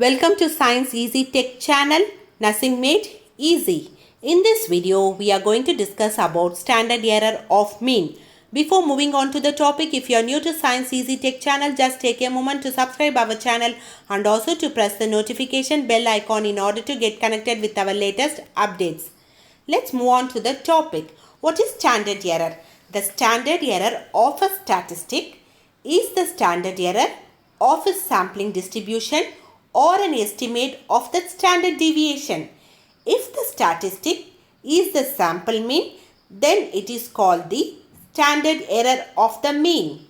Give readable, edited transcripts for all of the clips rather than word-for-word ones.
Welcome to Science Easy Tech channel, Nursing Made Easy. In this video, we are going to discuss about standard error of mean. Before moving on to the topic, if you are new to Science Easy Tech channel, just take a moment to subscribe our channel and also to press the notification bell icon in order to get connected with our latest updates. Let's move on to the topic. What is standard error? The standard error of a statistic is the standard error of a sampling distribution or an estimate of the standard deviation. If the statistic is the sample mean, then it is called the standard error of the mean.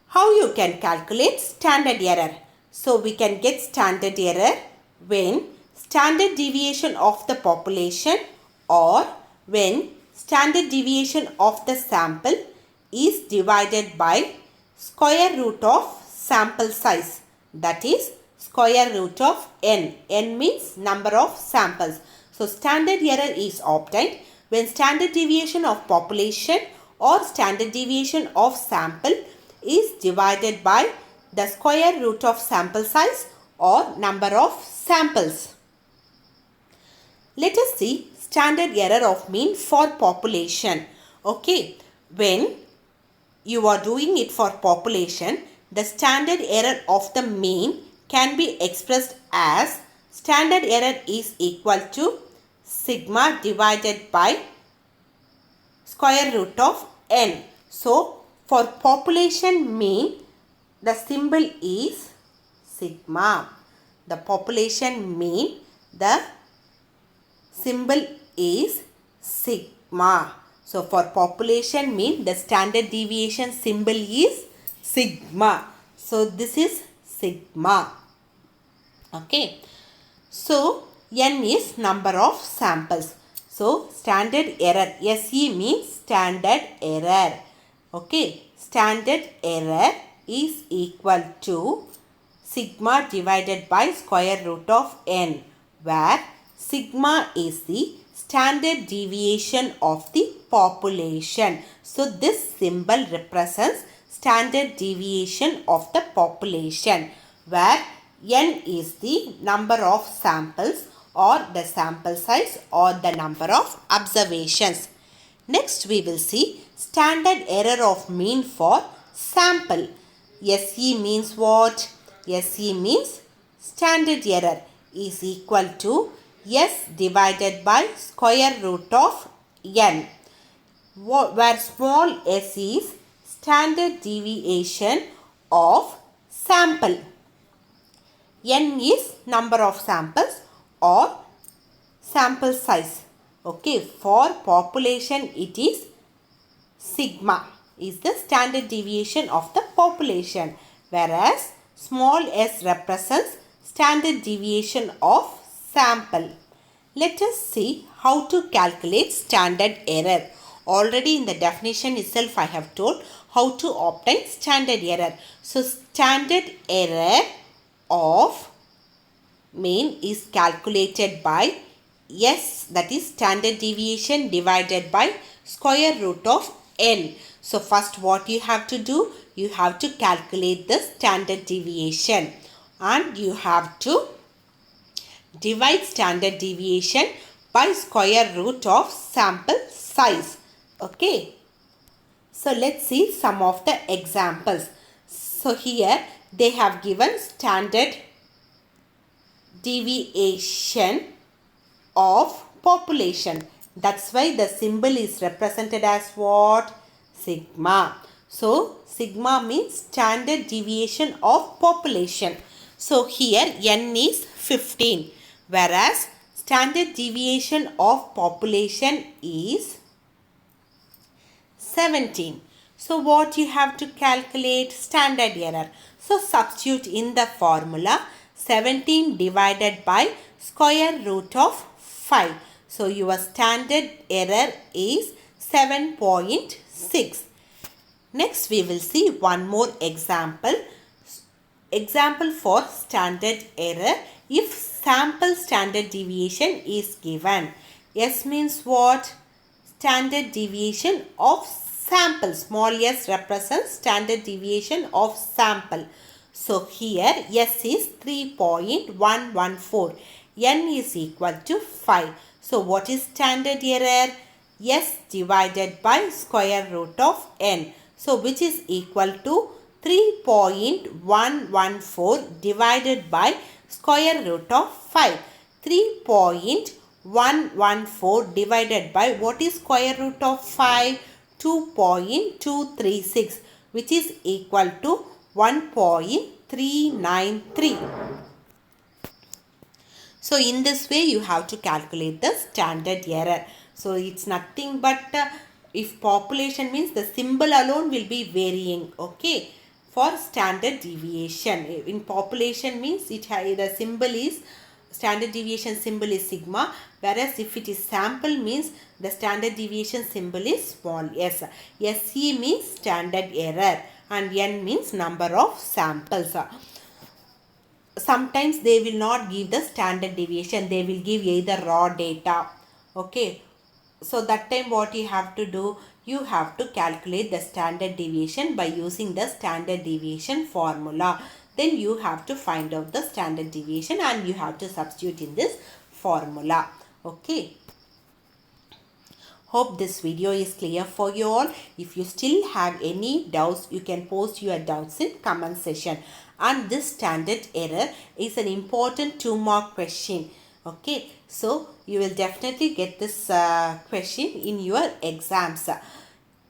How you can calculate standard error? So we can get standard error when standard deviation of the population or when standard deviation of the sample is divided by square root of sample size, that is square root of n. N means number of samples. So standard error is obtained when standard deviation of population or standard deviation of sample is divided by the square root of sample size or number of samples. Let us see standard error of mean for population. Okay, when you are doing it for population, the standard error of the mean can be expressed as standard error is equal to sigma divided by square root of n. So, for population mean, the symbol is sigma. The population mean, the symbol is sigma. So, for population mean, the standard deviation symbol is sigma. So, this is sigma. Okay. So, n is number of samples. So, standard error. SE means standard error. Okay. Standard error is equal to sigma divided by square root of n, where sigma is the standard deviation of the population. So, this symbol represents standard deviation of the population, where n is the number of samples or the sample size or the number of observations. Next, we will see standard error of mean for sample. SE means what? SE means standard error is equal to S divided by square root of n, where small s is standard deviation of sample. N is number of samples or sample size. Okay, for population it is sigma is the standard deviation of the population, whereas small s represents standard deviation of sample. Let us see how to calculate standard error. Already in the definition itself I have told how to obtain standard error. So, standard error of mean is calculated by S, that is standard deviation divided by square root of n. So, first what you have to do, you have to calculate the standard deviation and you have to divide standard deviation by square root of sample size. Okay. So, let's see some of the examples. So, here they have given standard deviation of population. That's why the symbol is represented as what? Sigma. So, sigma means standard deviation of population. So, here n is 15, whereas standard deviation of population is 17. So, what you have to calculate? Standard error. So, substitute in the formula 17 divided by square root of 5. So, your standard error is 7.6. Next, we will see one more example. Example for standard error if sample standard deviation is given. S means what? Standard deviation of sample. Small s represents standard deviation of sample. So here S is 3.114. N is equal to 5. So what is standard error? S divided by square root of N. So which is equal to 3.114 divided by square root of 5. 3.114 divided by what is square root of 5? 2.236, which is equal to 1.393. So in this way you have to calculate the standard error. So it's nothing but if population means the symbol alone will be varying, okay, for standard deviation. In population means the symbol is, standard deviation symbol is sigma, whereas if it is sample means the standard deviation symbol is small s. SE means standard error and N means number of samples. Sometimes they will not give the standard deviation, they will give either raw data, okay. So that time what you have to do, you have to calculate the standard deviation by using the standard deviation formula. Then you have to find out the standard deviation and you have to substitute in this formula, okay. Hope this video is clear for you all. If you still have any doubts, you can post your doubts in comment section. And this standard error is an important 2-mark question. Okay, so you will definitely get this question in your exams.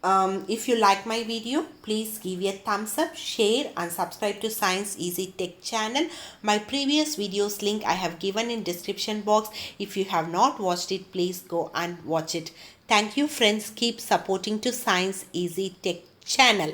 If you like my video, please give a thumbs up, share and subscribe to Science Easy Tech channel. My previous videos link I have given in description box. If you have not watched it, please go and watch it. Thank you friends. Keep supporting to Science Easy Tech channel.